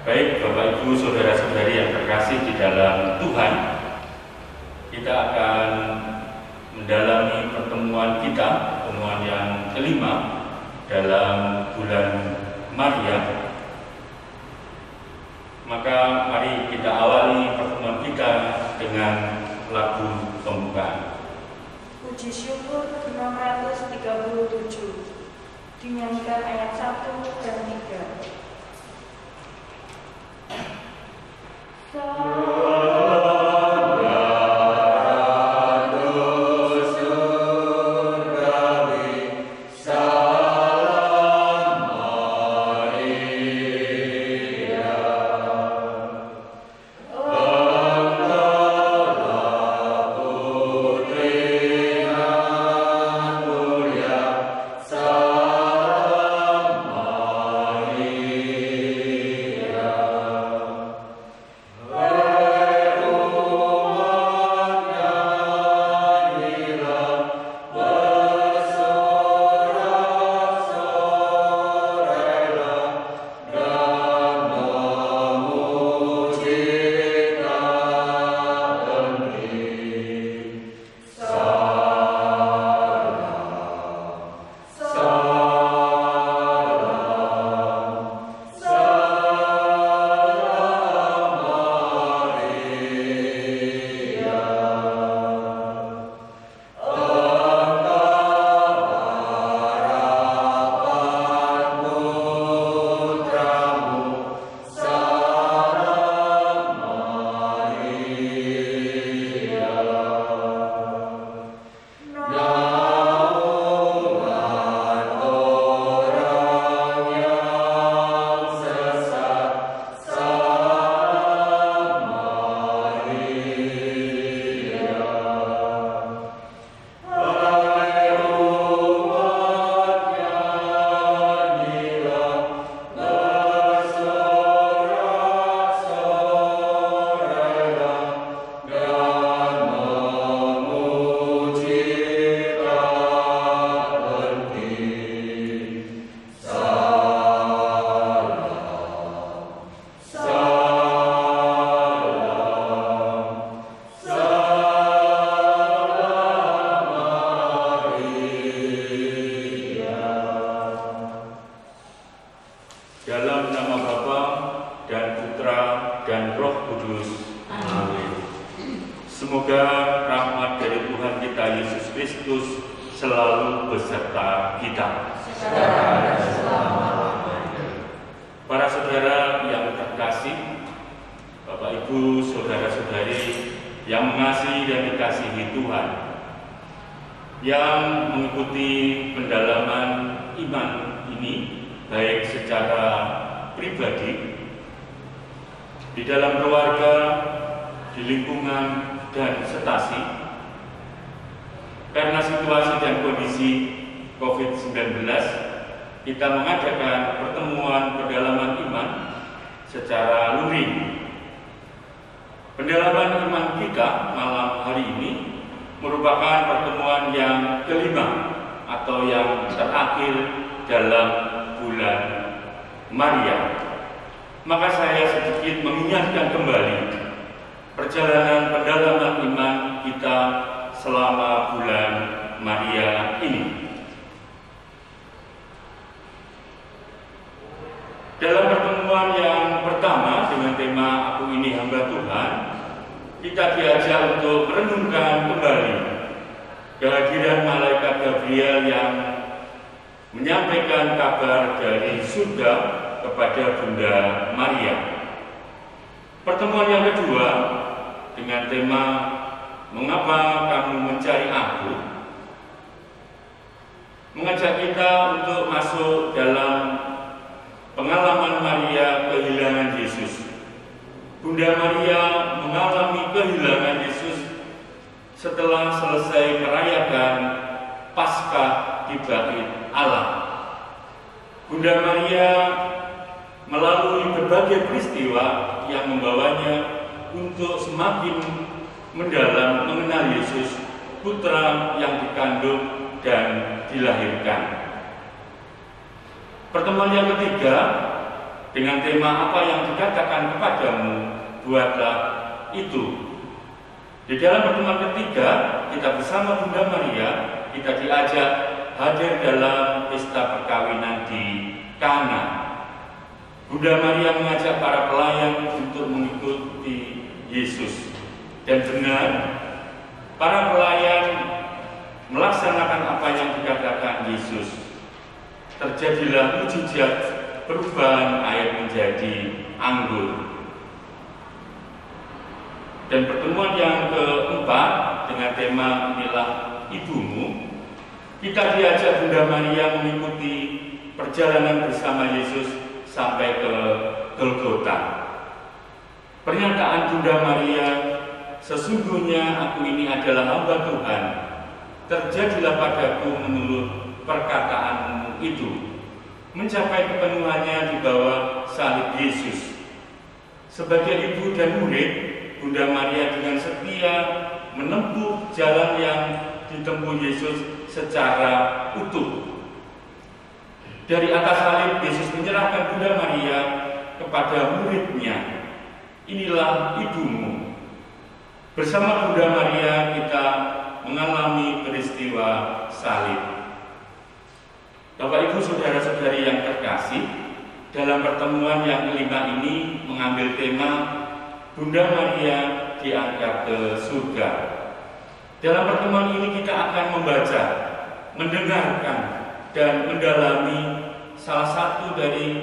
Baik Bapak Ibu Saudara-saudari yang terkasih di dalam Tuhan, kita akan mendalami pertemuan yang kelima dalam bulan Maria. Maka mari kita awali pertemuan kita dengan lagu pembukaan. Puji syukur 637 dinyanyikan ayat 1 dan 3. Yang mengikuti pendalaman iman ini baik secara pribadi, di dalam keluarga, di lingkungan dan setasi, karena situasi dan kondisi COVID-19, kita mengadakan pertemuan pendalaman iman secara luring. Pendalaman iman kita malam hari ini merupakan pertemuan yang kelima atau yang terakhir dalam bulan Maria. Maka saya sedikit mengingatkan kembali perjalanan pendalaman iman kita selama bulan Maria ini. Dalam pertemuan yang pertama dengan tema Aku Ini Hamba Tuhan, kita diajak untuk merenungkan kembali kehadiran malaikat Gabriel yang menyampaikan kabar dari surga kepada Bunda Maria. Pertemuan yang kedua dengan tema Mengapa Kamu Mencari Aku, mengajak kita untuk masuk dalam pengalaman Maria kehilangan Yesus. Bunda Maria mengalami kehilangan Yesus setelah selesai merayakan Paskah di Bait Allah. Bunda Maria melalui berbagai peristiwa yang membawanya untuk semakin mendalam mengenal Yesus, putra yang dikandung dan dilahirkan. Pertemuan yang ketiga dengan tema apa yang dikatakan kepadamu, buatlah itu. Di dalam pertemuan ketiga, kita bersama Bunda Maria, kita diajak hadir dalam pesta perkawinan di Kana. Bunda Maria mengajak para pelayan untuk mengikuti Yesus. Dan benar, para pelayan melaksanakan apa yang dikatakan Yesus. Terjadilah mujizat perubahan air menjadi anggur. Dan pertemuan yang keempat dengan tema inilah ibumu, kita diajak Bunda Maria mengikuti perjalanan bersama Yesus sampai ke Golgota. Pernyataan Bunda Maria, sesungguhnya aku ini adalah hamba Tuhan, terjadilah padaku menurut perkataanmu itu, mencapai kepenuhannya di bawah salib Yesus. Sebagai ibu dan murid, Bunda Maria dengan setia menempuh jalan yang ditempuh Yesus secara utuh. Dari atas salib, Yesus menyerahkan Bunda Maria kepada muridnya. Inilah ibumu. Bersama Bunda Maria kita mengalami peristiwa salib. Bapak Ibu saudara-saudari yang terkasih, dalam pertemuan yang kelima ini mengambil tema Bunda Maria diangkat ke surga. Dalam pertemuan ini kita akan membaca, mendengarkan, dan mendalami salah satu dari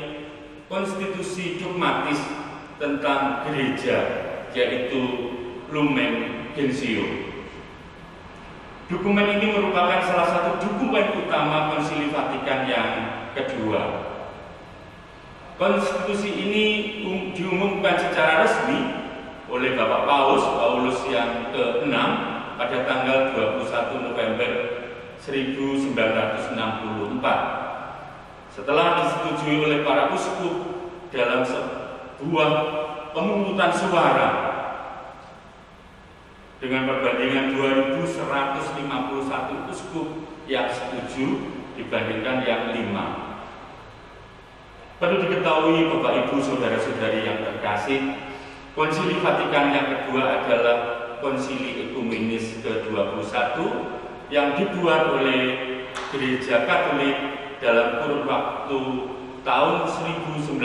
konstitusi dogmatis tentang gereja, yaitu Lumen Gentium. Dokumen ini merupakan salah satu dokumen utama Konsili Vatikan yang kedua. Konstitusi ini diumumkan secara resmi oleh Bapak Paulus yang ke-6 pada tanggal 21 November 1964. Setelah disetujui oleh para uskup dalam sebuah pemungutan suara dengan perbandingan 2.151 uskup yang setuju dibandingkan yang 5. Perlu diketahui Bapak Ibu saudara-saudari yang terkasih, Konsili Vatikan yang kedua adalah Konsili Ekumenis ke-21 yang dibuat oleh Gereja Katolik dalam kurun waktu tahun 1962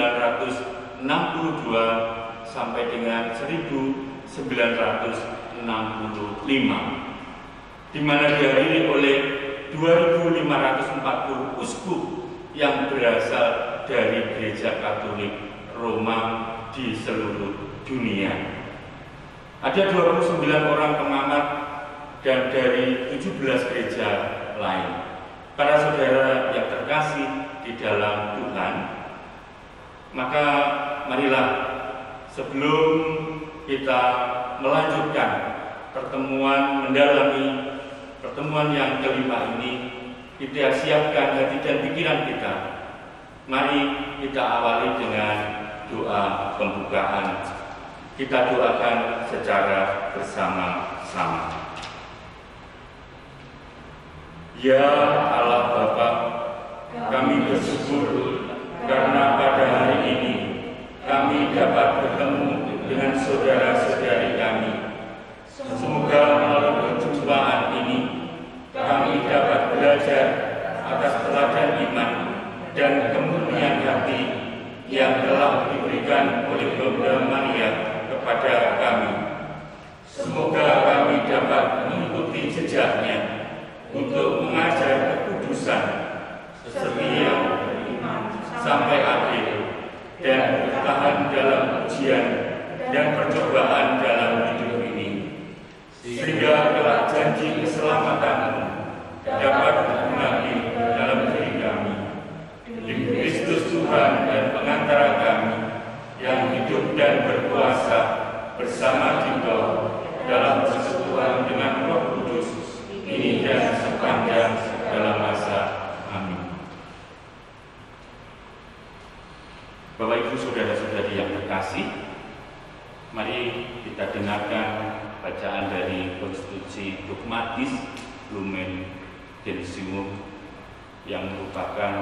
sampai dengan 1965, di mana dihadiri oleh 2.540 uskup yang berasal dari Gereja Katolik Roma di seluruh dunia. Ada 29 orang pengamat dan dari 17 gereja lain. Para saudara yang terkasih di dalam Tuhan, maka marilah sebelum kita melanjutkan pertemuan mendalami pertemuan yang kelima ini, kita siapkan hati dan pikiran kita. Mari kita awali dengan doa pembukaan. Kita doakan secara bersama-sama. Ya Allah Bapa, kami bersyukur karena pada hari ini kami dapat bertemu dengan saudara-saudari kami. Semoga melalui perjumpaan ini kami dapat belajar atas teladan iman dan kemurnian hati yang telah diberikan oleh Bunda Maria kepada kami. Semoga kami dapat mengikuti jejaknya untuk mengajar kekudusan, setia, sampai akhir, dan bertahan dalam ujian dan percobaan dalam hidup ini, sehingga kelak janji keselamatan-Mu dapat tergenapi dalam diri kami. Demi Kristus Tuhan dan pengantara kami yang hidup dan berkuasa bersama Engkau dalam persekutuan dengan Roh Kudus, ini dan sepanjang segala masa. Amin. Bapak Ibu saudara-saudari yang terkasih, mari kita dengarkan bacaan dari konstitusi dogmatis Lumen Gentium yang merupakan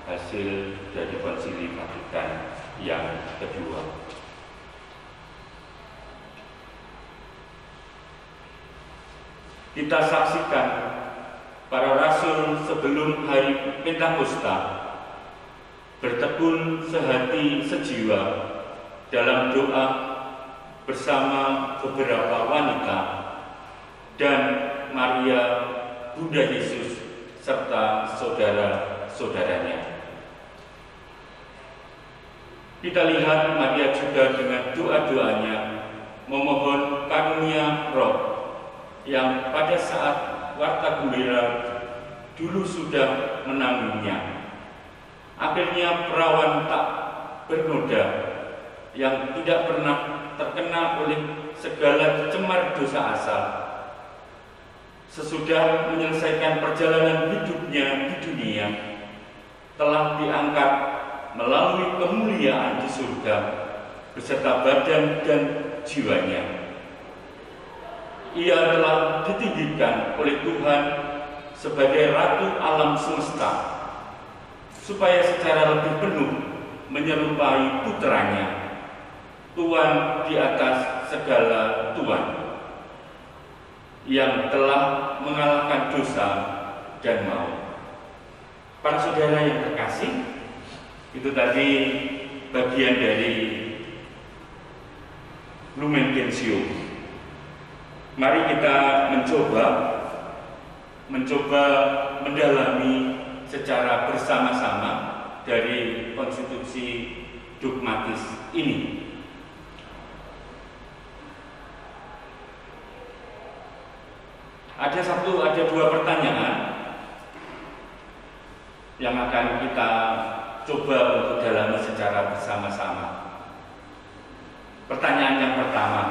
hasil dari Konsili Vatikan yang kedua. Kita saksikan para rasul sebelum hari Pentakosta bertekun sehati sejiwa dalam doa bersama beberapa wanita dan Maria Bunda Yesus serta saudara-saudaranya. Kita lihat Maria juga dengan doa-doanya memohon karunia Roh yang pada saat warta gembira dulu sudah menanggungnya. Akhirnya perawan tak bernoda yang tidak pernah terkena oleh segala cemar dosa asal. Sesudah menyelesaikan perjalanan hidupnya di dunia, telah diangkat melalui kemuliaan di surga beserta badan dan jiwanya. Ia telah ditinggikan oleh Tuhan sebagai Ratu alam semesta, supaya secara lebih penuh menyerupai putranya, Tuhan di atas segala Tuhan, yang telah mengalahkan dosa dan maut. Para saudara yang terkasih, itu tadi bagian dari Lumen Gentium. Mari kita mencoba mendalami secara bersama-sama dari konstitusi dogmatis ini. Ada dua pertanyaan yang akan kita coba untuk dalami secara bersama-sama. Pertanyaan yang pertama,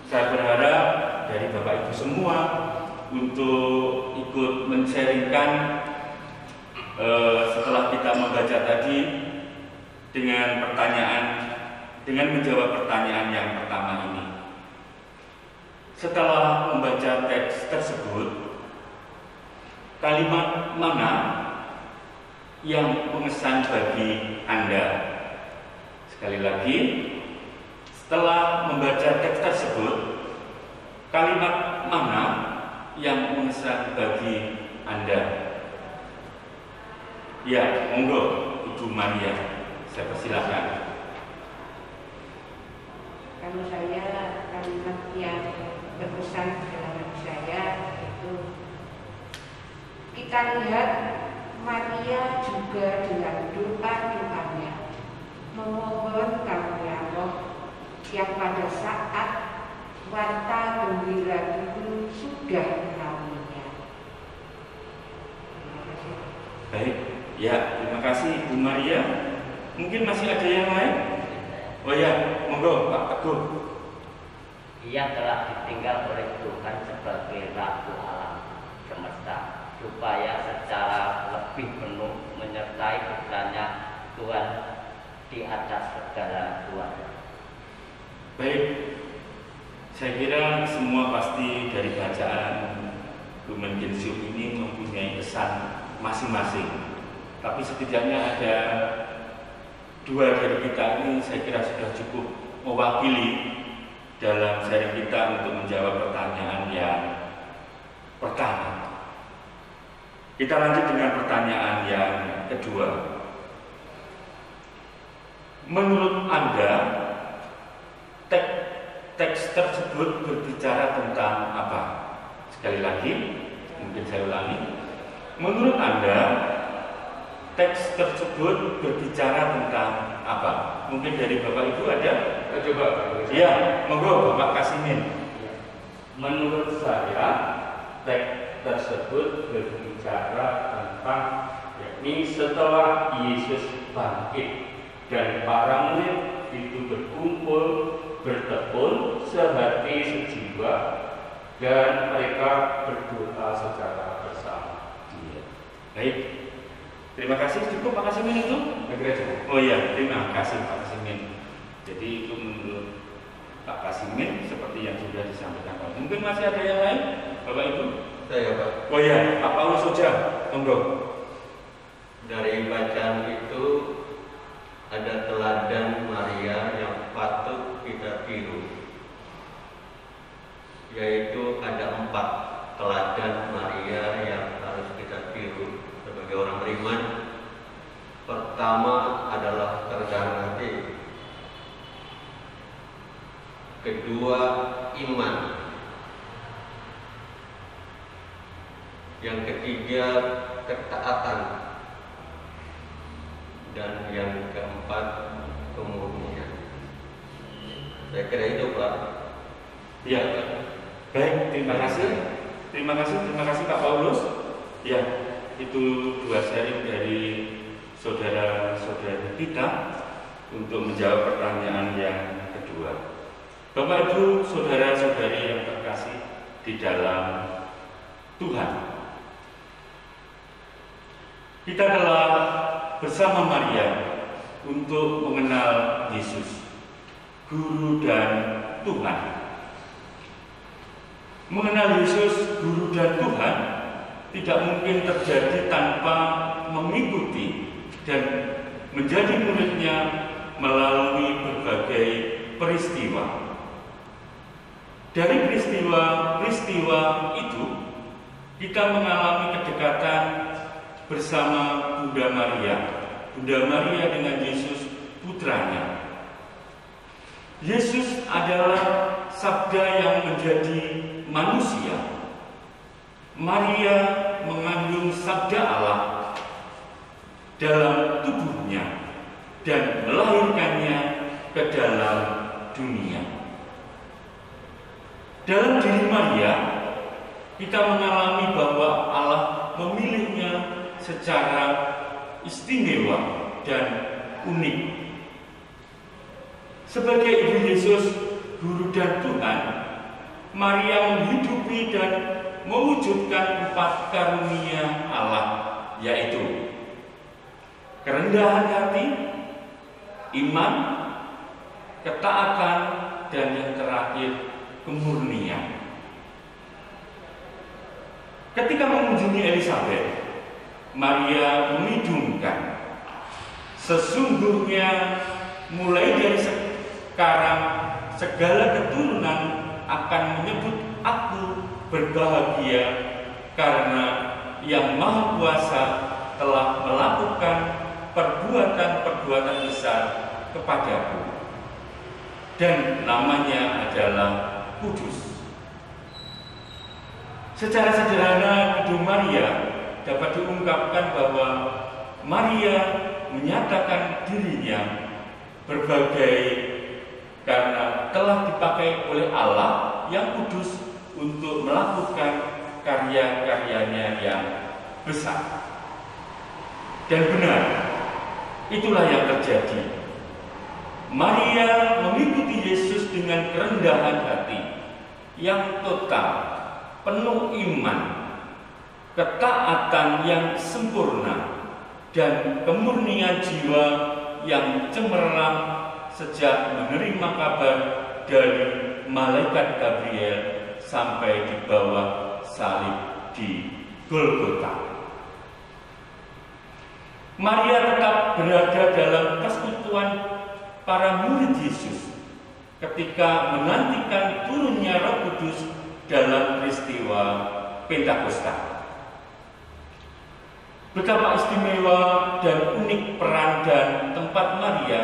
saya berharap dari Bapak Ibu semua untuk ikut men-sharingkan setelah kita membaca tadi dengan menjawab pertanyaan yang pertama ini. Setelah membaca teks tersebut, kalimat mana yang mengesan bagi Anda? Sekali lagi, setelah membaca teks tersebut, kalimat mana yang mengesan bagi Anda? Ya, monggo Ibu Maria, saya persilakan. Kalau saya, kalimat yang berkesan dalam saya itu, kita lihat Maria juga dengan doa-doanya memohon karunia Roh yang pada saat warta gembira itu sudah menaunginya. Terima kasih. Baik, ya, terima kasih Ibu Maria. Mungkin masih ada yang lain? Oh ya, monggo Pak Teguh. Ia telah ditinggal oleh Tuhan sebagai Ratu alam semesta, supaya secara lebih penuh menyertai putranya Tuhan di atas segala Tuhan. Baik, saya kira semua pasti dari bacaan Lumen Gentium ini mempunyai kesan masing-masing. Tapi setidaknya ada dua dari kita ini saya kira sudah cukup mewakili dalam sharing kita untuk menjawab pertanyaan yang pertama. Kita lanjut dengan pertanyaan yang kedua. Menurut Anda, teks tersebut berbicara tentang apa? Sekali lagi, mungkin saya ulangi. Menurut Anda, teks tersebut berbicara tentang apa? Mungkin dari Bapak Ibu ada? Coba. Ya, monggo Bapak Kasimin. Menurut saya, teks tersebut berbicara tentang yakni setelah Yesus bangkit dan para murid itu berkumpul bertekun sehati sejiwa dan mereka berdoa secara bersama. Baik, terima kasih. Cukup Pak Kasimin itu? Oh iya, terima kasih Pak Kasimin. Jadi itu menurut Pak Kasimin seperti yang sudah disampaikan Pak. Mungkin masih ada yang lain, Bapak Ibu? Saya Pak. Oh iya, Pak Paulus Soja, monggo. Dari bacaan itu ada teladan Maria yang patut kita tiru, yaitu ada 4 teladan Maria yang harus kita tiru sebagai orang beriman. Pertama adalah kerendahan hati, kedua iman, yang ketiga ketaatan, dan yang keempat kemurnian. Saya kira itu, Pak. Ya, baik, terima kasih Pak Paulus. Ya, itu 2 sharing dari saudara-saudari kita untuk menjawab pertanyaan yang kedua. Bapak Ibu, saudara-saudari yang terkasih di dalam Tuhan, kita telah bersama Maria untuk mengenal Yesus, Guru dan Tuhan. Mengenal Yesus, Guru dan Tuhan tidak mungkin terjadi tanpa mengikuti dan menjadi muridnya melalui berbagai peristiwa. Dari peristiwa itu, kita mengalami kedekatan bersama Bunda Maria dengan Yesus putranya. Yesus adalah sabda yang menjadi manusia. Maria mengandung sabda Allah dalam tubuhnya dan melahirkannya ke dalam dunia. Dalam diri Maria, kita mengalami bahwa Allah memilihnya secara istimewa dan unik. Sebagai ibu Yesus, Guru dan Tuhan, Maria menghidupi dan mewujudkan 4 karunia Allah, yaitu kerendahan hati, iman, ketaatan, dan yang terakhir kemurnian. Ketika mengunjungi Elizabeth, Maria mengidungkan, sesungguhnya mulai dari sekarang segala keturunan akan menyebut aku berbahagia karena Yang Maha Kuasa telah melakukan perbuatan-perbuatan besar kepadaku, dan namanya adalah Kudus. Secara sederhana, hidup Maria dapat diungkapkan bahwa Maria menyatakan dirinya berbagai karena telah dipakai oleh Allah yang kudus untuk melakukan karya-karyanya yang besar. Dan benar, itulah yang terjadi. Maria mengikuti Yesus dengan kerendahan hati yang total, penuh iman, ketaatan yang sempurna, dan kemurnian jiwa yang cemerlang sejak menerima kabar dari malaikat Gabriel sampai di bawah salib di Golgota. Maria tetap berada dalam persekutuan para murid Yesus ketika menantikan turunnya Roh Kudus dalam peristiwa Pentakosta. Betapa istimewa dan unik peran dan tempat Maria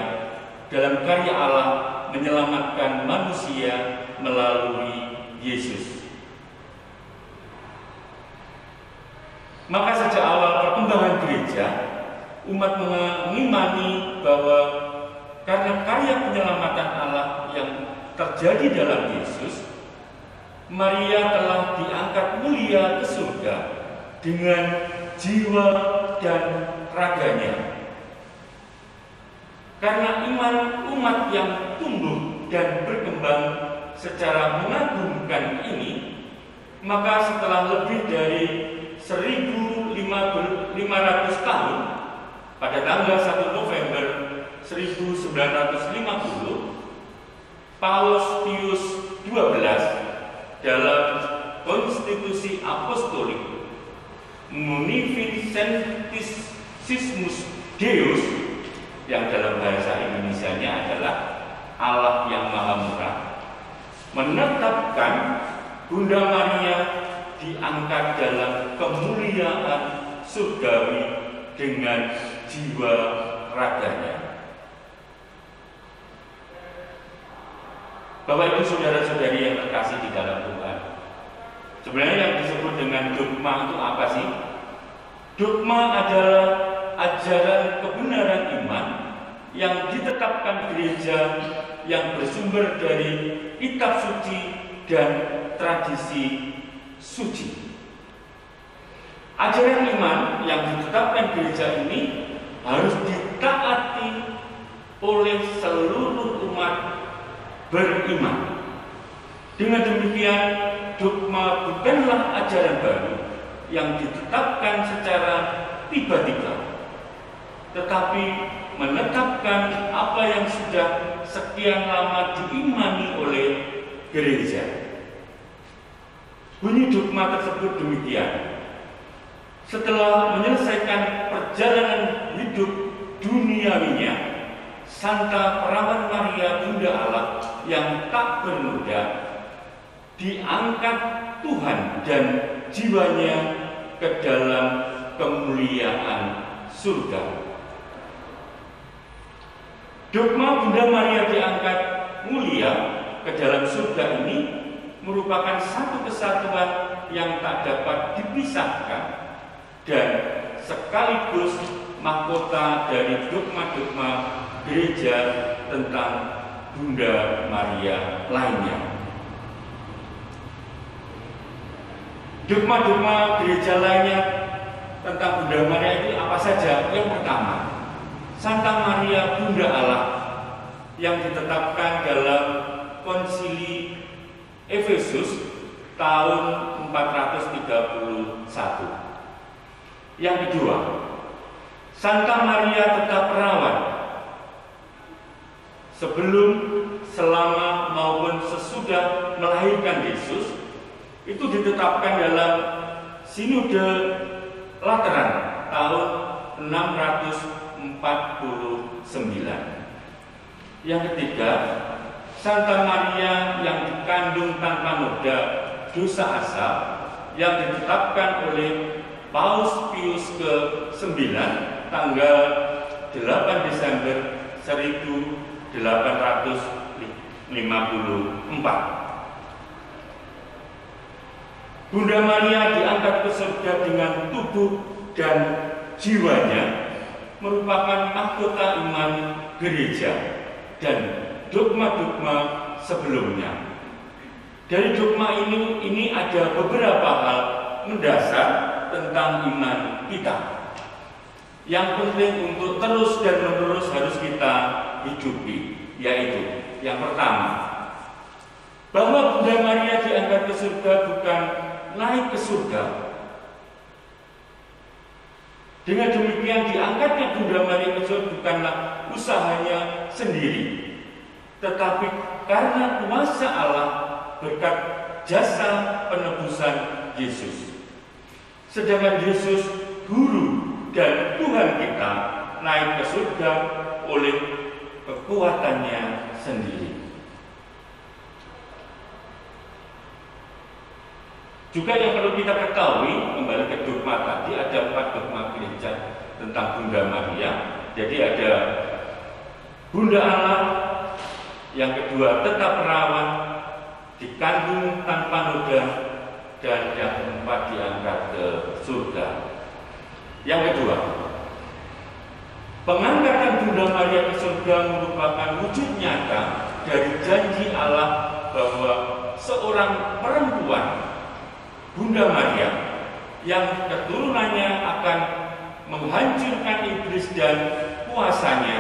dalam karya Allah menyelamatkan manusia melalui Yesus. Maka sejak awal perkembangan gereja, umat mengimani bahwa karena karya penyelamatan Allah yang terjadi dalam Yesus, Maria telah diangkat mulia ke surga dengan jiwa dan raganya. Karena iman umat yang tumbuh dan berkembang secara mengagumkan ini, maka setelah lebih dari 1500 tahun, pada tanggal 1 November 1950, Paus Pius XII dalam Konstitusi Apostolik Munificentissimus Deus yang dalam bahasa Indonesianya adalah Allah yang Maha Murah, menetapkan Bunda Maria diangkat dalam kemuliaan surgawi dengan jiwa raganya. Bapak Ibu saudara-saudari yang terkasih di dalam Tuhan, sebenarnya yang disebut dengan dogma itu apa sih? Dogma adalah ajaran kebenaran iman yang ditetapkan gereja yang bersumber dari kitab suci dan tradisi suci. Ajaran iman yang ditetapkan gereja ini harus ditaati oleh seluruh umat beriman. Dengan demikian, dogma bukanlah ajaran baru yang ditetapkan secara tiba-tiba, tetapi menetapkan apa yang sudah sekian lama diimani oleh gereja. Bunyi dogma tersebut demikian: setelah menyelesaikan perjalanan hidup duniawinya, Santa Perawan Maria Bunda Allah yang tak bernoda diangkat Tuhan dan jiwanya ke dalam kemuliaan surga. Dogma Bunda Maria diangkat mulia ke dalam surga ini merupakan satu kesatuan yang tak dapat dipisahkan dan sekaligus mahkota dari dogma-dogma gereja tentang Bunda Maria lainnya. Dogma-dogma gereja lainnya tentang Bunda Maria itu apa saja? Yang pertama, Santa Maria Bunda Allah yang ditetapkan dalam Konsili Efesus tahun 431. Yang kedua, Santa Maria tetap perawan sebelum, selama maupun sesudah melahirkan Yesus, itu ditetapkan dalam Sinode Lateran tahun 649. Yang ketiga, Santa Maria yang dikandung tanpa noda dosa asal yang ditetapkan oleh Paus Pius ke-9 tanggal 8 Desember 1854. Bunda Maria diangkat ke surga dengan tubuh dan jiwanya merupakan mahkota iman gereja dan dogma-dogma sebelumnya. Dari dogma ini ada beberapa hal mendasar tentang iman kita yang penting untuk terus dan menerus harus kita hidupi, yaitu yang pertama, bahwa Bunda Maria diangkat ke surga bukan naik ke surga. Dengan demikian, diangkatnya Bunda Maria ke surga bukanlah usahanya sendiri, tetapi karena kuasa Allah berkat jasa penebusan Yesus. Sedangkan Yesus, Guru dan Tuhan kita, naik ke surga oleh kekuatannya sendiri. Juga yang perlu kita ketahui, kembali ke dogma tadi, ada 4 dogma gereja tentang Bunda Maria. Jadi ada Bunda Allah, yang kedua tetap perawan, dikandung tanpa noda, dan yang keempat diangkat ke surga. Yang kedua, pengangkatan Bunda Maria ke surga merupakan wujud nyata dari janji Allah bahwa seorang perempuan, Bunda Maria, yang keturunannya akan menghancurkan iblis dan kuasanya,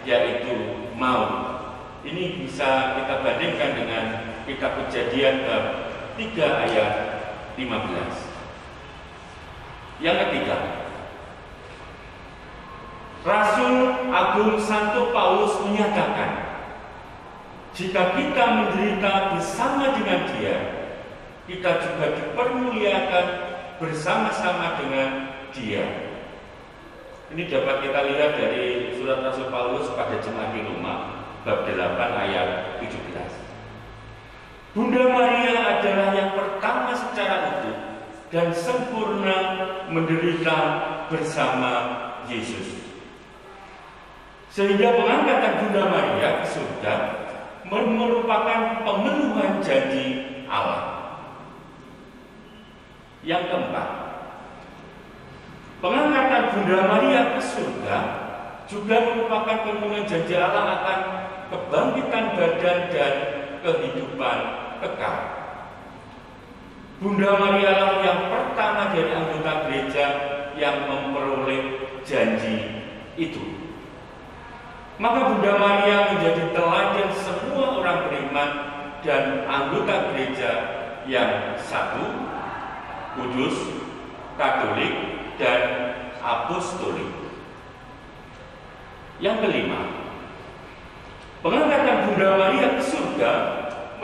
yaitu maut. Ini bisa kita bandingkan dengan kitab Kejadian bab 3 ayat 15. Yang ketiga, Rasul Agung Santo Paulus menyatakan, jika kita menderita bersama dengan Dia, kita juga dipermuliakan bersama-sama dengan Dia. Ini dapat kita lihat dari surat Rasul Paulus pada jemaat di Roma bab 8 ayat 17. Bunda Maria adalah yang pertama secara utuh dan sempurna menderita bersama Yesus. Sehingga pengangkatan Bunda Maria ke surga merupakan pemenuhan janji Allah. Yang keempat, pengangkatan Bunda Maria ke surga juga merupakan pemenuhan janji Allah akan kebangkitan badan dan kehidupan kekal. Bunda Maria lah yang pertama dari anggota gereja yang memperoleh janji itu. Maka Bunda Maria menjadi teladan semua orang beriman dan anggota gereja yang satu, kudus, katolik, dan apostolik. Yang kelima, pengangkatan Bunda Maria ke surga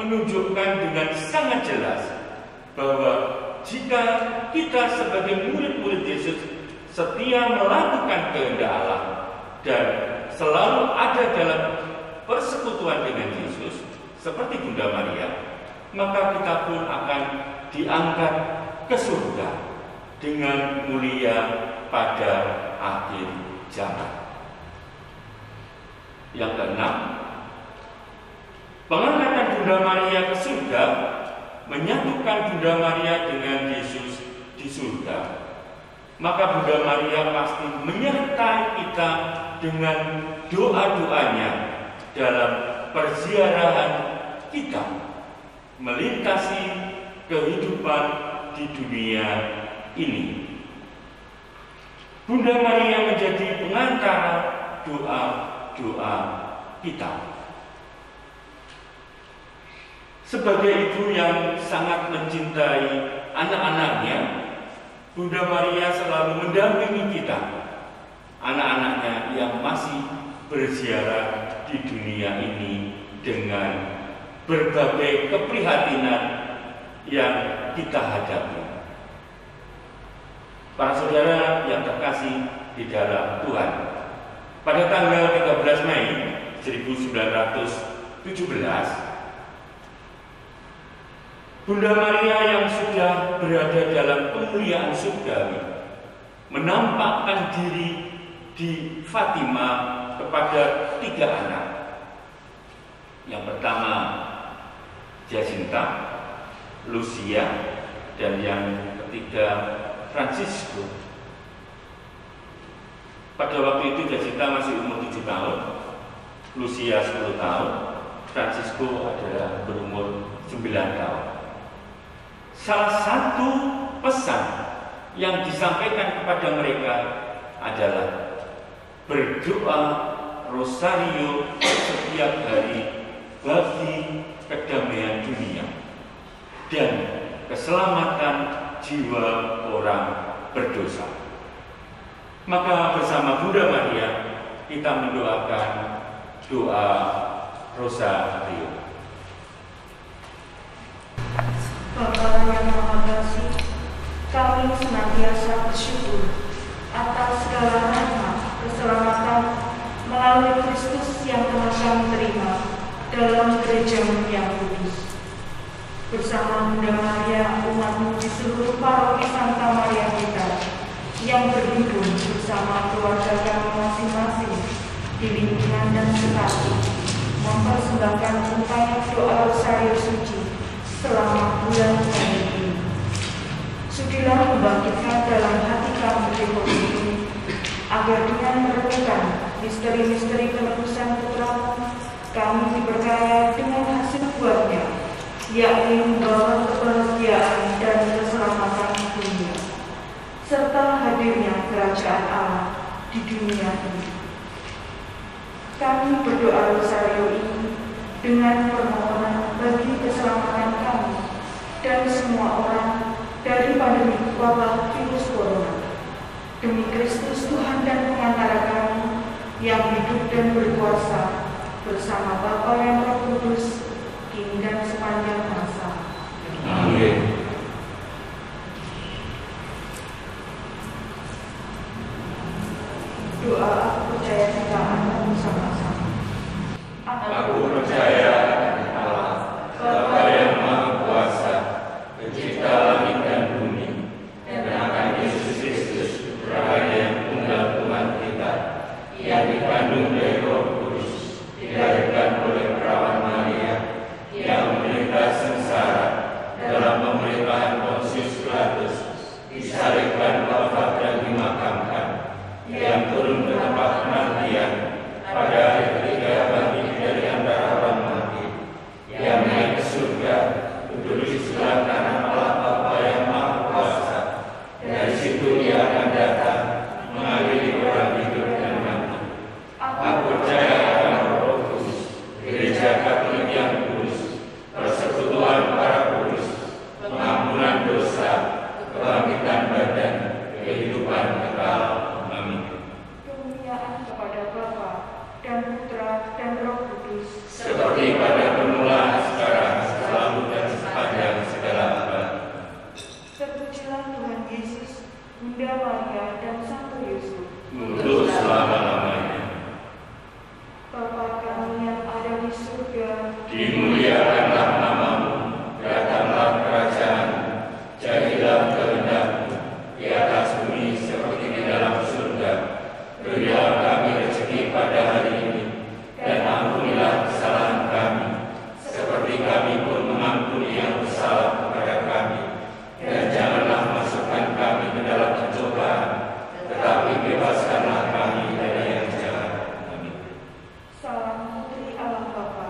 menunjukkan dengan sangat jelas bahwa jika kita sebagai murid-murid Yesus setia melakukan kehendak Allah dan selalu ada dalam persekutuan dengan Yesus seperti Bunda Maria, maka kita pun akan diangkat ke surga dengan mulia pada akhir zaman. Yang keenam, pengangkatan Bunda Maria ke surga menyatukan Bunda Maria dengan Yesus di surga. Maka Bunda Maria pasti menyertai kita dengan doa-doanya dalam perziarahan kita melintasi kehidupan di dunia ini. Bunda Maria menjadi pengantara doa-doa kita. Sebagai ibu yang sangat mencintai anak-anaknya, Bunda Maria selalu mendampingi kita, anak-anaknya yang masih berziarah di dunia ini dengan berbagai keprihatinan yang kita hadapi. Para saudara yang terkasih di dalam Tuhan, pada tanggal 13 Mei 1917, Bunda Maria yang sudah berada dalam kemuliaan surgawi menampakkan diri di Fatima kepada 3 anak. Yang pertama Jacinta, Lucia, dan yang ketiga Francisco. Pada waktu itu Jacinta masih umur 7 tahun, Lucia 10 tahun, Francisco adalah berumur 9 tahun. Salah satu pesan yang disampaikan kepada mereka adalah berdoa rosario setiap hari bagi kedamaian dunia dan keselamatan jiwa orang berdosa. Maka bersama Bunda Maria kita mendoakan doa rosario. Bapa yang Maha Kasih, kami senantiasa bersyukur atas segala rahmat keselamatan melalui Kristus yang telah kami terima dalam gereja-Mu yang kudus. Bersama Bunda Maria, umat-Mu di seluruh paroki Santa Maria kita yang berhimpun bersama keluarga kami masing-masing di lingkungan dan sekali mempersembahkan upaya doa rosario suci selama bulan Mei ini. Sudilah membangkitkan dalam hati kami devosi ini, agar dengan merenungkan misteri-misteri penebusan Putra-Mu, kami diperkaya dengan hasil buahnya, yakni membawa kebahagiaan dan keselamatan dunia, serta hadirnya kerajaan Allah di dunia ini. Kami berdoa rosario ini dengan permohonan bagi keselamatan kami dan semua orang dari pandemi wabah virus corona. Demi Kristus Tuhan dan pengantara kami yang hidup dan berkuasa bersama Bapa yang Roh Kudus, kini dan sepanjang masa. Amin. Aku percaya Allah, Bapa yang Maha Kuasa, Pencipta langit dan bumi, dan akan Yesus Kristus, Putra yang tunggal Tuhan kita, yang dikandung dari Roh Kudus, dilahirkan oleh perawan Maria, yang menderita sengsara dalam pemerintahan Pontius Pilatus, disalibkan, wafat dan dimakamkan, yang turun ke tempat penantian, pada hari ketiga bangkit dari antara orang mati, yang naik ke surga, duduk di sebelah kanan Allah Bapa yang Maha Kuasa. Dari situ Dia akan datang mengadili orang hidup dan mati. Aku percaya akan Roh Kudus, Gereja Katolik yang kudus, persekutuan para kudus, pengampunan dosa, kebangkitan badan, kehidupan kekal. Amin. Kemuliaan kepada Bapa dan Putra dan Roh Kudus, Seperti pada permulaan, sekarang, selalu dan sepanjang segala abad. terpujilah Tuhan Yesus, Bunda Maria dan Santo Yusuf. Untuk selama-lamanya. Bapa kami yang ada di surga, Dimuliakanlah namamu, datanglah kerajaan-Mu, jadilah kehendak-Mu, di atas bumi seperti di dalam surga. Berilah kami rezeki pada hari ini, dan ampunilah kesalahan kami, seperti kami pun mengampuni yang bersalah kepada kami. Dan janganlah masukkan kami ke dalam pencobaan, tetapi bebaskanlah kami dari yang jahat. Amin. salam Putri Allah Bapa,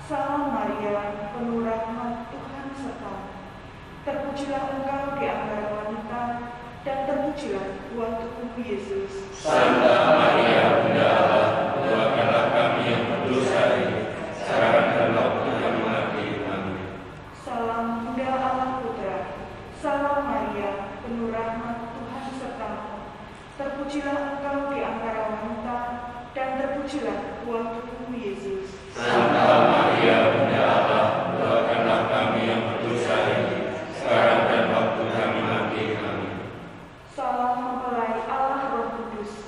salam Maria, penuh rahmat Tuhan sertamu. Terpujilah engkau di antara wanita, dan terpujilah buah tubuhmu Yesus. Santa Maria, Bunda Allah, doakanlah kami yang berdosa ini, sekarang dan waktu kami mati. Amin. Salam Bunda Allah Putra, salam Maria, penuh rahmat Tuhan sertamu. Terpujilah engkau di antara wanita, dan terpujilah buah tubuhmu Yesus. Santa Maria, Bunda Allah, doakanlah kami yang berdosa ini, sekarang dan waktu kami mati. Amin. Salam mempelai Allah Roh Kudus,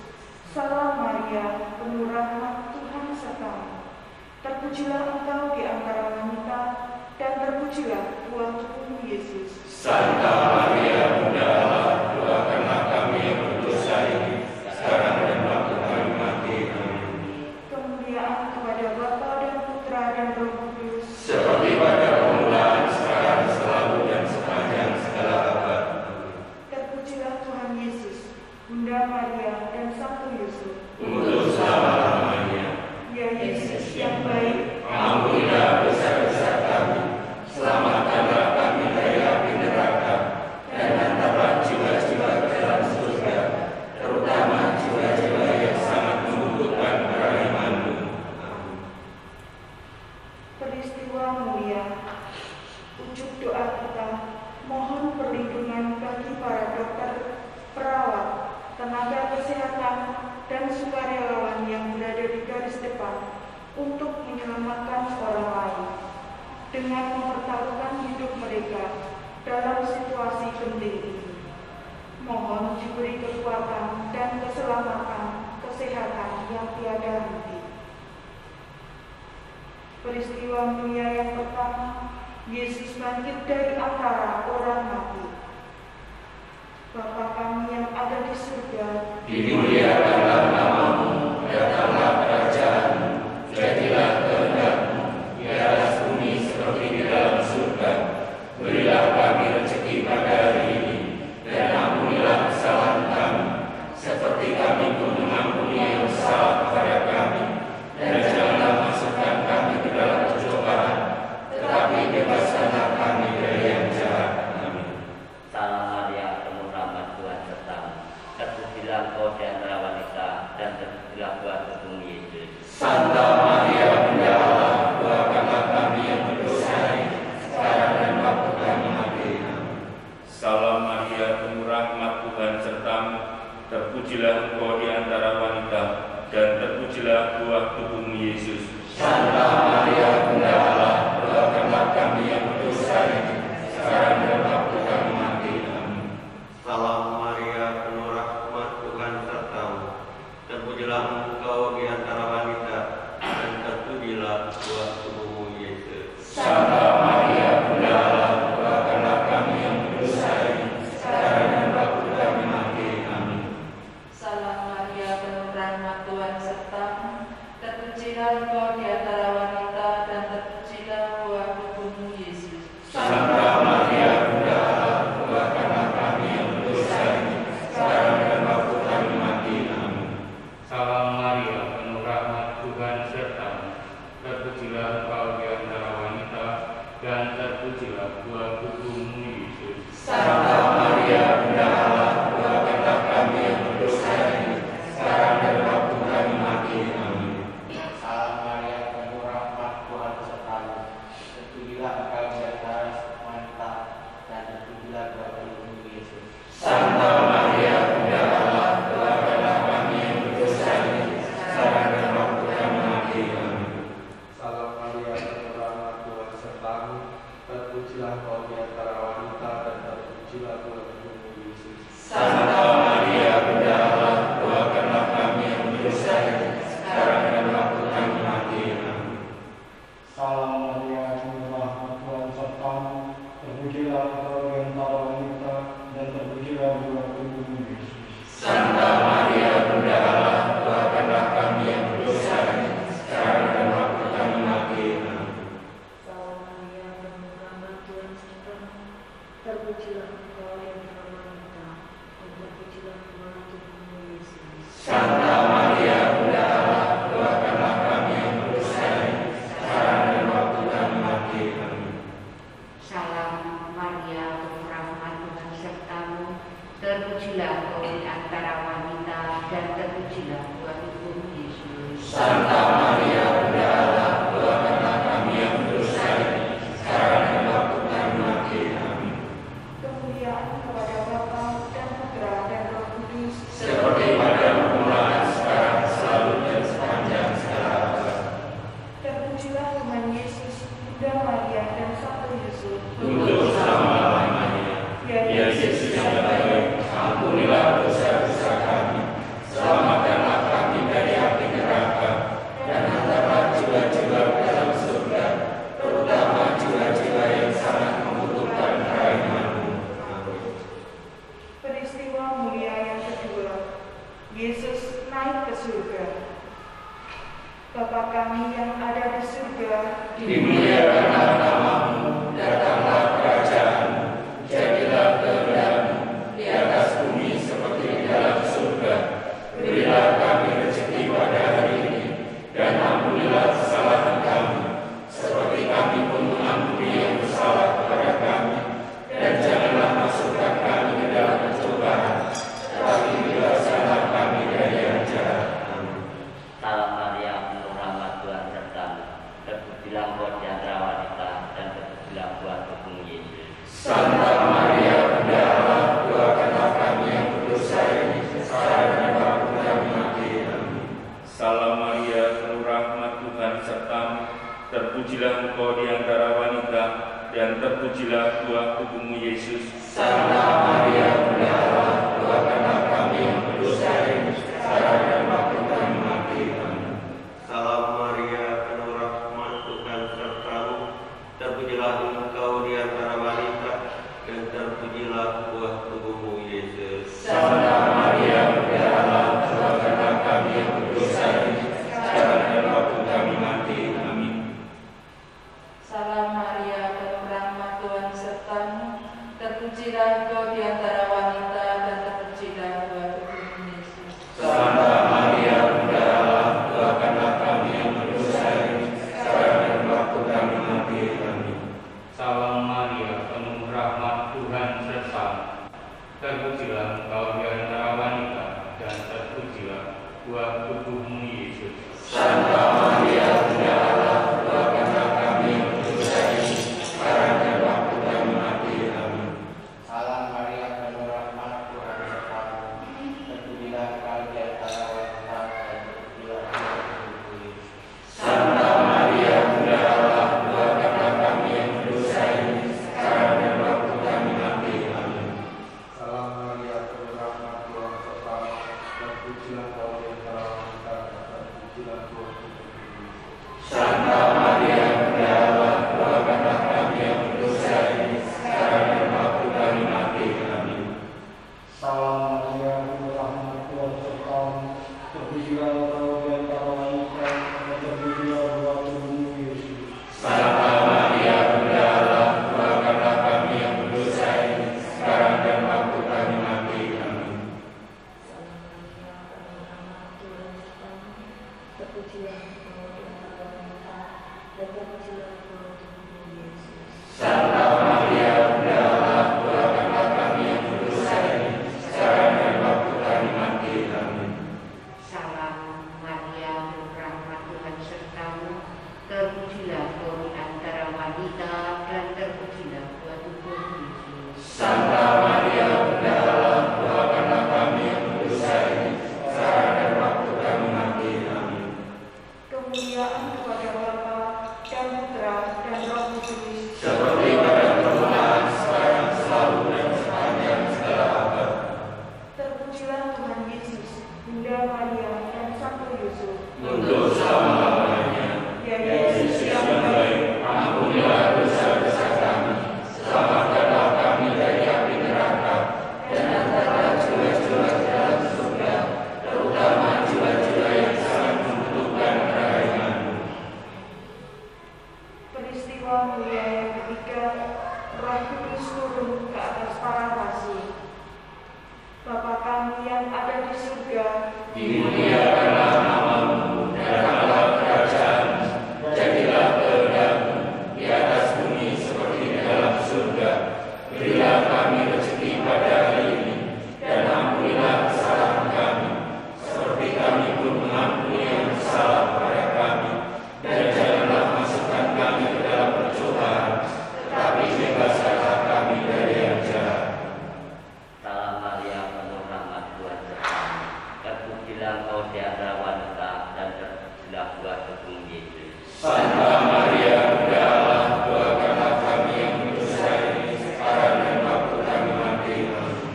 salam Maria, penuh rahmat Tuhan sertamu. Terpujilah engkau di antara wanita, dan terpujilah buah tubuhmu Yesus. Santa Maria, Bunda Allah, doakanlah kami yang berdosa ini, sekarang dan waktu kami mati. Amin. Kemuliaan kepada Bapa dan Putra dan Roh Kudus, Seperti pada permulaan, sekarang, selalu dan sepanjang segala abad. terpujilah Tuhan Yesus, Bunda Maria dan Santo Yusuf. Untuk selama-lamanya. Ya Yesus yang baik, Ampunilah dosa-dosa kami, selamatkanlah kami dari api neraka, dan hantarlah jiwa-jiwa ke dalam surga, terutama jiwa-jiwa yang sangat membutuhkan kerahiman-Mu. Amin. peristiwa mulia. Ujuk doa kita, mohon perlindungan bagi para dokter, perawat, tenaga kesehatan, dan sukarelawan yang berada di garis depan untuk menyelamatkan orang lain dengan mempertaruhkan hidup mereka dalam situasi penting ini. Mohon diberi kekuatan dan keselamatan, kesehatan yang tiada henti. Peristiwa mulia yang pertama, Yesus bangkit dari antara orang mati. Bapa kami yang ada di surga, Dimuliakanlah namamu, datanglah kerajaan-Mu, jadilah kehendak-Mu, di atas bumi seperti di dalam surga. Berilah kami rezeki pada hari ini, dan ampunilah kesalahan kami, seperti kami pun mengampuni yang bersalah kepada kami. Dan janganlah masukkan kami ke dalam pencobaan, tetapi bebaskanlah kami dari yang jahat. Amin. Salam Maria, penuh rahmat Tuhan sertamu. Terpujilah engkau di antara wanita, engkau di antara wanita dan terpujilah buah tubuhmu Yesus. Santa Maria, Bunda Allah, doakanlah kami yang berdosa ini, sekarang dan waktu kami mati. Amin. Salam Maria, penuh rahmat Tuhan sertamu, terpujilah engkau di antara wanita, dan terpujilah buah tubuhmu Yesus. Santa Maria, Bunda Allah, doakanlah kami yang berdosa ini, sekarang dan waktu kami mati. Amin. Salam Maria, penuh rahmat Tuhan sertamu, terpujilah engkau di antara wanita, dan terpujilah buah tubuhmu Yesus. Santa Maria, Bunda Allah, doakanlah kami yang berdosa ini, sekarang dan waktu kami mati. Amin. Salam Maria, penuh rahmat Tuhan sertamu, terpujilah engkau di antara wanita, dan terpujilah buah tubuhmu Yesus. Santa Maria, Bunda Allah, doakanlah kami yang berdosa ini, sekarang dan waktu kami mati. Amin. Salam Maria, penuh rahmat Tuhan sertamu, terpujilah engkau di antara wanita, dan terpujilah buah tubuhmu Yesus. Santa Maria, Bunda Allah, doakanlah kami yang berdosa ini, sekarang dan waktu kami mati. Amin. Salam Maria, penuh rahmat Tuhan sertamu, terpujilah engkau di antara wanita, dan terpujilah buah tubuhmu Yesus. Santa Maria, Bunda Allah, doakanlah kami yang berdosa ini, sekarang dan waktu kami mati. Amin. Salam Maria, penuh rahmat Tuhan sertamu, terpujilah engkau di antara wanita, dan terpujilah buah tubuhmu Yesus. Santa Maria, Bunda Allah, doakanlah kami yang berdosa ini, sekarang dan waktu kami mati. Amin. Kemuliaan kepada Bapa dan Putra dan Roh Kudus, Seperti pada permulaan, sekarang, selalu, dan sepanjang segala abad. terpujilah Tuhan Yesus, Bunda Maria dan Santo Yusuf. Untuk selama-lamanya, ya Yesus yang baik, ampunilah dosa-dosa kami, selamatkanlah kami dari api neraka, dan hantarlah jiwa-jiwa ke dalam surga, terutama jiwa-jiwa yang sangat membutuhkan kerahiman-Mu. Amin. Peristiwa mulia yang kedua, Yesus naik ke surga. Bapa kami yang ada di surga, Dimuliakanlah nama-Mu, datanglah kerajaan-Mu, jadilah kehendak-Mu di atas bumi seperti di dalam surga. Berilah kami rezeki pada hari ini, dan ampunilah kesalahan kami, seperti kami pun mengampuni yang bersalah kepada kami. Dan janganlah masukkan kami ke dalam pencobaan, tetapi bebaskanlah kami dari yang jahat. Amin. Salam Maria, penuh rahmat Tuhan sertamu, terpujilah engkau di antara wanita, dan terpujilah buah tubuhmu Yesus. Santa Maria, Bunda Allah, doakanlah kami yang berdosa ini, sekarang dan waktu kami mati. Amin. Salam Maria, penuh rahmat Tuhan sertamu, terpujilah engkau di antara wanita, dan terpujilah buah tubuhmu Yesus. Santa Maria, Bunda Allah, doakanlah kami yang berdosa ini, sekarang dan waktu kami mati. Amin. Salam Maria, penuh rahmat Tuhan sertamu, terpujilah engkau di antara wanita, dan terpujilah buah tubuhmu Yesus. Santa Maria, Bunda Allah, doakanlah kami yang berdosa ini, sekarang dan waktu kami mati. Amin. Salam Maria, penuh rahmat Tuhan sertamu, terpujilah engkau di antara wanita, dan terpujilah buah tubuhmu Yesus. Santa Maria, Bunda Allah, doakanlah kami yang berdosa ini, sekarang dan waktu kami mati. Amin. wanita dan terpujilah buah tubuh Yesus. Santa Maria, Bunda Allah, doakanlah kami yang berdosa ini, sekarang dan waktu kami mati. Amin. Kemuliaan kepada Bapa dan Putra dan Roh Kudus, Seperti pada permulaan, sekarang, selalu, dan sepanjang segala abad. terpujilah Tuhan Yesus, Bunda Maria dan Santo Yusuf. Untuk selama-lamanya, Ya Yesus yang baik, ampunilah dosa-dosa kami, selamatkanlah kami dari api neraka, dan hantarlah jiwa-jiwa ke dalam surga, terutama jiwa-jiwa yang sangat membutuhkan perlindungan-Mu. Peristiwa mulia yang ketiga, Roh Kudus turun ke atas para rasul. Bapa kami yang ada di surga, Dimuliakanlah nama-Mu, datanglah kerajaan-Mu, jadilah kehendak-Mu di atas bumi seperti di dalam surga. Berilah kami rezeki pada hari ini, dan ampunilah kesalahan kami, seperti kami pun mengampuni yang bersalah kepada kami. Dan janganlah masukkan kami ke dalam percobaan, tetapi bebaskanlah kami dari yang jahat. Salam Maria, penuh rahmat, Tuhan sertamu. Terpujilah engkau di antara wanita, dan terpujilah buah tubuh Yesus. Santa Maria, Bunda Allah, doakanlah kami yang berdosa ini, sekarang dan waktu kami mati. Amin.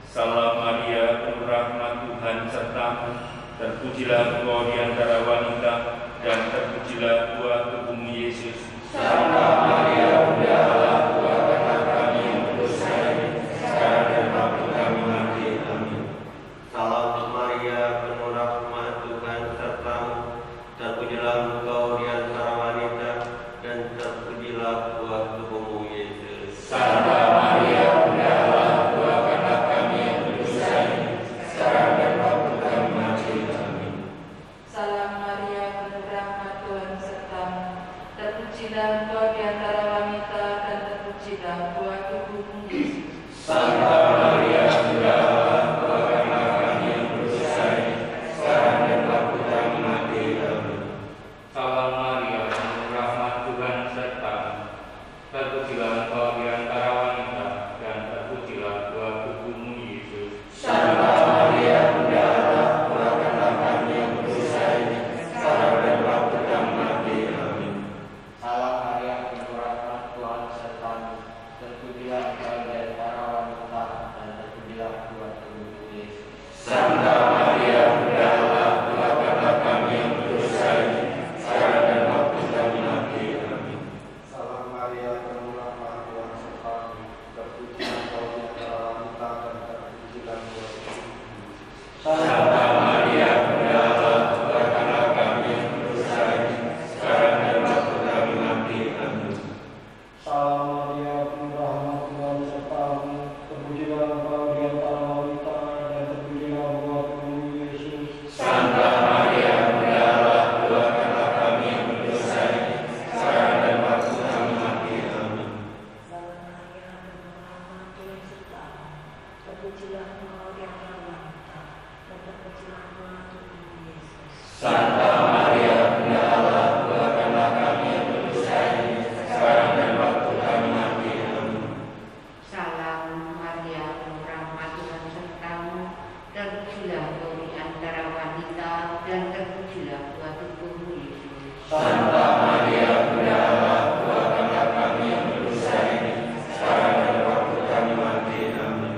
Salam Maria, penuh rahmat, Tuhan sertamu. Terpujilah engkau di antara wanita, dan terpujilah buah tubuhmu Yesus. Santa Maria, Bunda Allah, doakanlah kami yang berdosa ini, sekarang dan waktu kami mati. Amin. Salam Maria, penuh rahmat, Tuhan sertamu. Terpujilah engkau di antara wanita, dan terpujilah buah tubuhmu Yesus. Santa Maria, Bunda Allah, doakanlah kami yang berdosa ini, sekarang dan waktu kami mati. Amin. Salam Maria, penuh rahmat, Tuhan sertamu. Terpujilah engkau di antara wanita, dan terpujilah buah tubuhmu Yesus. Santa Maria, Bunda Allah, doakanlah kami yang berdosa ini, sekarang dan waktu kami mati. Amin. Salam Maria, penuh rahmat, Tuhan sertamu. Terpujilah engkau di antara wanita, dan terpujilah buah tubuhmu Yesus. Santa Maria, Bunda Allah, doakanlah kami yang berdosa ini, sekarang dan waktu kami mati. Amin. Salam Maria, penuh rahmat, Tuhan sertamu. Terpujilah engkau di antara wanita, dan terpujilah buah tubuhmu Yesus. Santa Maria, Bunda Allah, doakanlah kami yang berdosa ini, sekarang dan waktu kami mati. Amin. Salam Maria, penuh rahmat, Tuhan sertamu. Terpujilah engkau di antara wanita, dan terpujilah buah tubuhmu Yesus. Santa Maria, Bunda Allah, doakanlah kami yang berdosa ini, sekarang dan waktu kami mati. Amin. Salam Maria, penuh rahmat, Tuhan sertamu. Terpujilah engkau di antara wanita, dan terpujilah buah tubuhmu Yesus. Santa Maria, Bunda Allah, doakanlah kami yang berdosa ini, sekarang dan waktu kami mati. Amin. Salam Maria, penuh rahmat, Tuhan sertamu. Terpujilah engkau di antara wanita, dan terpujilah buah tubuhmu Yesus. Santa Maria, Bunda Allah, doakanlah kami yang berdosa ini, sekarang dan waktu kami mati. Amin. Salam Maria, penuh rahmat, Tuhan sertamu. Terpujilah engkau di antara wanita, dan terpujilah buah tubuhmu Yesus. Santa Maria, Bunda Allah, doakanlah kami yang berdosa ini, sekarang dan waktu kami mati. Amin.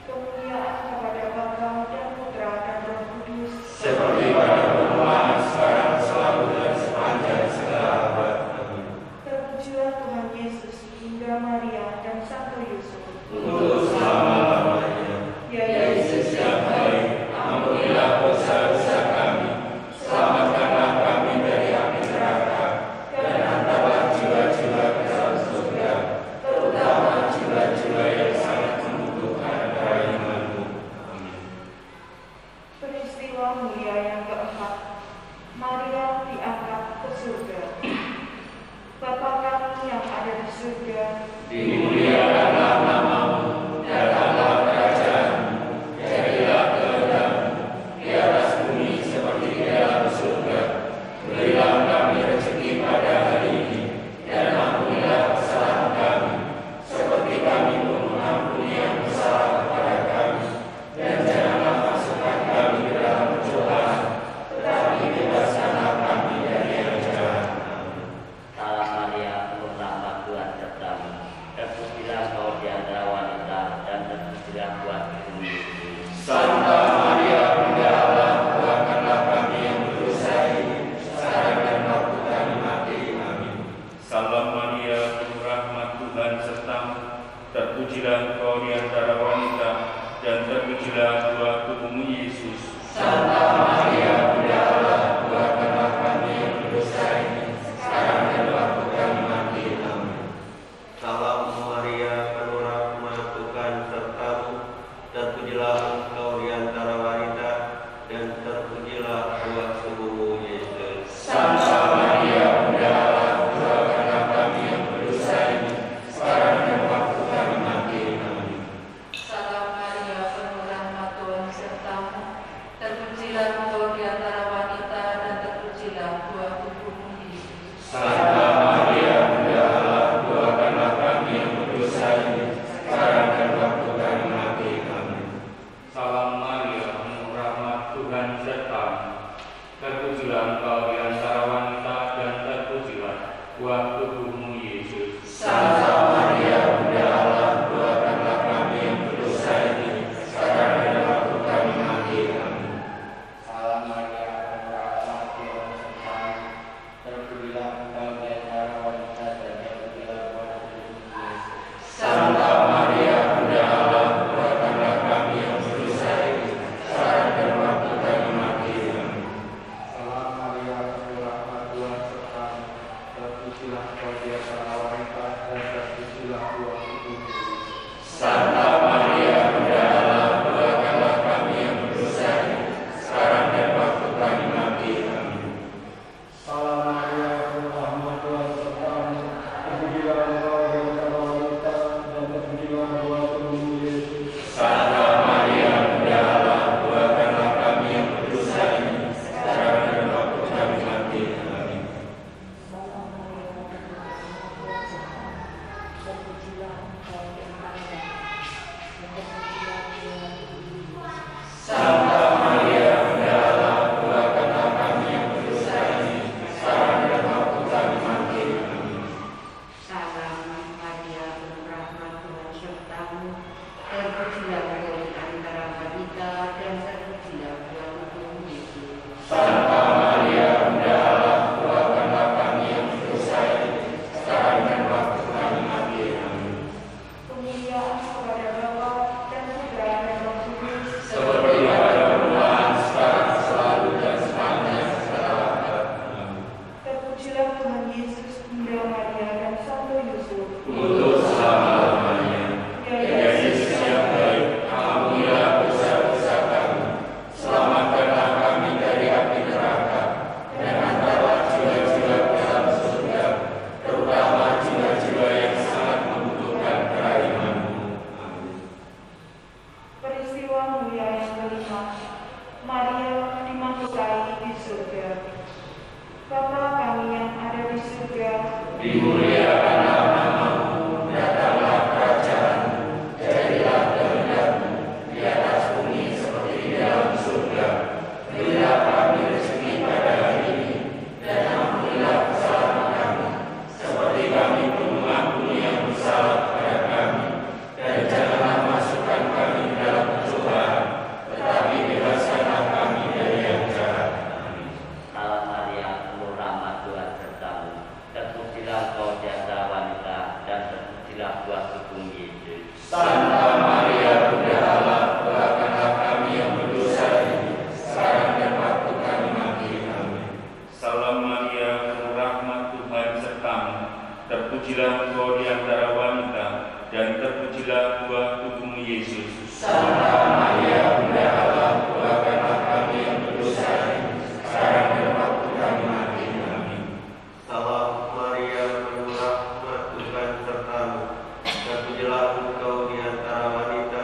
Kemuliaan kepada Bapa dan Putra dan Roh Kudus, Seperti pada permulaan, sekarang, selalu, dan sepanjang segala abad. Amin. terpujilah Tuhan Yesus, Bunda Maria dan Santo Yusuf. Untuk selama-lamanya, Ya Yesus yang baik, ampunilah dosa-dosa kami, selamatkanlah kami dari api neraka, dan hantarlah jiwa-jiwa ke dalam surga, terutama jiwa-jiwa yang sangat membutuhkan perlindungan-Mu. Amin. Peristiwa mulia yang keempat, Maria diangkat ke surga. Bapa kami yang ada di surga, Dimuliakanlah nama-Mu, datanglah kerajaan-Mu, jadilah kehendak-Mu di atas bumi seperti di dalam surga. Berilah kami rezeki pada hari ini, dan ampunilah buah tubuhmu Yesus. Santa Maria, Bunda Allah, doakanlah kami yang berdosa ini, sekarang dan waktu kami mati. Amin. Salam Maria, penuh rahmat, Tuhan besertamu. Terpujilah engkau di antara wanita dan terpujilah buah tubuhmu Yesus. Santa Maria, Bunda Allah, doakanlah kami yang berdosa ini, sekarang dan waktu kami mati. Amin. Salam Maria, penuh rahmat, Tuhan sertamu. Terpujilah engkau di antara wanita dan terpujilah buah tubuhmu Yesus. Santa Maria, Bunda Allah, doakanlah kami yang berdosa ini, sekarang dan waktu kami mati. Amin. Salam Maria, penuh rahmat, Tuhan sertamu. Terpujilah engkau di antara wanita dan terpujilah buah tubuhmu Yesus. Santa Maria, Bunda Allah, doakanlah kami yang berdosa ini, sekarang dan waktu kami mati. Amin. Santa Maria, Bunda Allah, doakanlah kami yang berdosa ini, sekarang dan waktu kami mati. Amin. Salam Maria, penuh rahmat, Tuhan sertamu. Terpujilah engkau di antara wanita dan terpujilah buah tubuhmu Yesus. Santa Maria, Bunda Allah, doakanlah kami yang berdosa ini, sekarang dan waktu kami mati. Amin. Kemuliaan kepada Bapa dan Putra dan Roh Kudus. Seperti pada permulaan, sekarang, selalu, dan sepanjang segala abad. Amin. Terpujilah Tuhan Yesus, Bunda Maria dan Santo Yusuf. Untuk selama-lamanya, ya Yesus yang baik, ampunilah dosa-dosa kami, selamatkanlah kami dari api neraka, dan antarlah jiwa-jiwa ke dalam surga, terutama jiwa-jiwa yang sangat membutuhkan kerahiman-Mu. Amin. Peristiwa mulia yang kelima, Maria dimahkotai di surga. Bapa kami yang ada di surga, Dimuliakanlah nama-Mu, datanglah kerajaan-Mu, jadilah kehendak-Mu di atas bumi seperti di dalam surga. Berilah kami rezeki pada hari ini, dan ampunilah kesalahan kami, seperti kami pun mengampuni yang bersalah kepada kami. Dan janganlah masukkan kami ke dalam pencobaan, tetapi bebaskanlah kami dari yang jahat. Amin. Salam Maria, penuh rahmat, Tuhan sertamu. Terpujilah engkau di antara wanita dan terpujilah buah tubuhmu Yesus. Santa Maria, Bunda Allah, doakanlah kami yang berdosa ini, sekarang dan waktu kami mati. Amin. Salam Maria, penuh rahmat, Tuhan sertamu. Terpujilah engkau di antara wanita, dan terpujilah buah tubuhmu Yesus. Santa Maria, Bunda Allah, doakanlah kami yang berdosa ini, sekarang dan waktu kami mati. Amin. Salam Maria, penuh rahmat, Tuhan sertamu. Terpujilah engkau di antara wanita,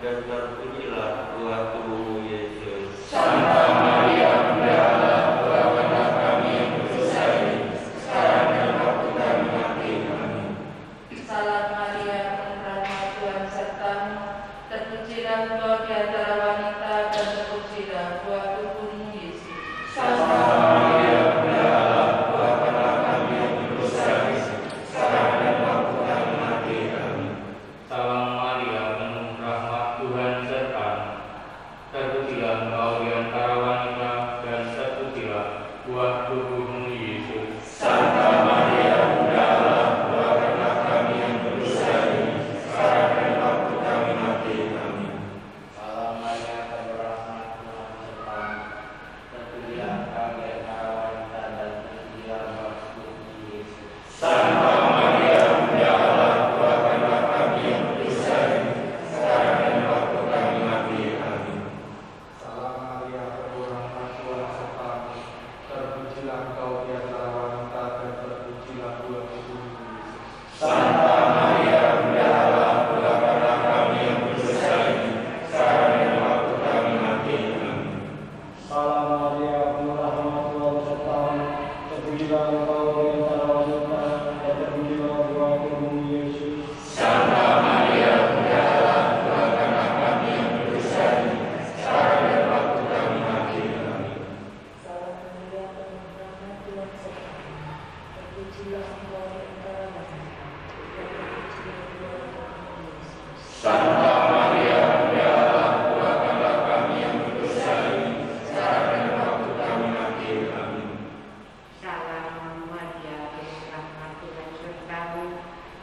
dan terpujilah buah tubuhmu Yesus. Santa Maria, Bunda Allah, doakanlah kami yang berdosa ini, sekarang dan waktu kami mati. Amin. terpujilah Engkau di antara wanita, dan terpujilah buah tubuhmu Yesus. Santa Maria, ya Allah, doakanlah kami yang berdosa ini, sekarang dan waktu kami mati. Amin. Salam Maria, penuh rahmat Tuhan sertamu,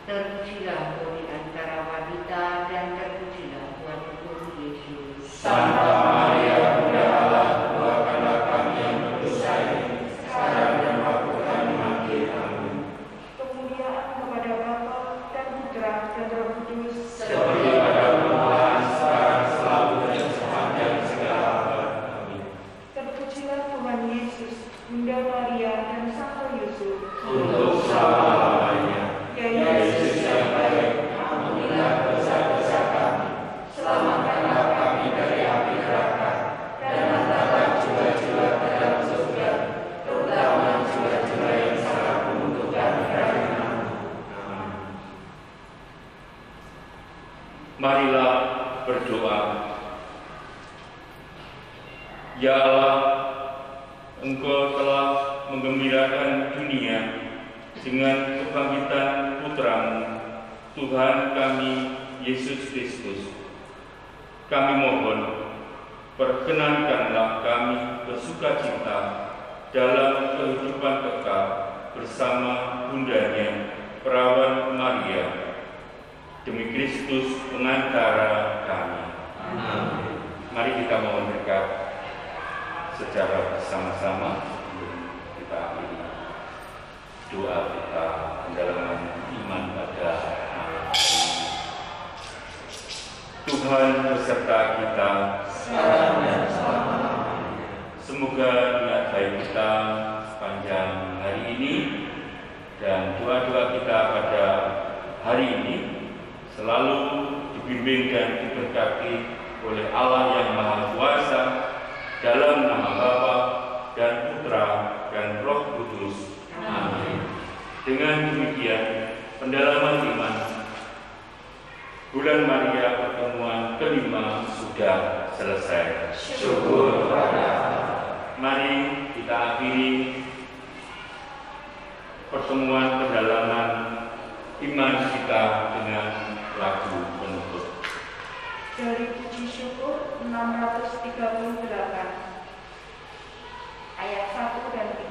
terpujilah Engkau di antara wanita dan terpujilah buah tubuhmu Yesus. Santa Maria, ya Allah, doakanlah kami yang berdosa ini, sekarang dan waktu kami mati. Amin. Kemuliaan kepada Bapa dan Putra dan Roh Kudus, Seperti pada permulaan, sekarang, selalu, dan sepanjang segala abad. Amin. terpujilah Tuhan Yesus, Bunda Maria dan Sang Yusuf. Untuk selama-lamanya, Ya Yesus yang baik, ampunilah dosa-dosa kami, selamatkanlah kami dari api neraka, dan hantarlah jiwa-jiwa ke dalam surga, terutama jiwa-jiwa yang sangat membutuhkan kerahimanmu. Amin. Marilah berdoa. Ya Allah, Engkau telah menggembirakan dunia dengan kebangkitan Putra-Mu, Tuhan kami Yesus Kristus. Kami mohon, perkenankanlah kami bersukacita dalam kehidupan kekal bersama bundanya, Perawan Maria, demi Kristus pengantara kami. Amin. Mari kita mohon berkat secara bersama-sama sebelum kita akhiri doa kita pendalaman iman pada malam ini. Tuhan beserta kita sekarang dan selama-lamanya. Semoga niat baik kita sepanjang hari ini dan doa-doa kita pada hari ini selalu dibimbing dan diberkati oleh Allah yang Maha Kuasa dalam nama Bapa dan Putra dan Roh Kudus. Amin. Dengan demikian, pendalaman iman Bulan Maria pertemuan kelima sudah selesai. Syukur kepada Allah. Mari kita akhiri pertemuan pendalaman iman kita dengan lagu penutup. Dari Puji Syukur 638, ayat 1 dan 3.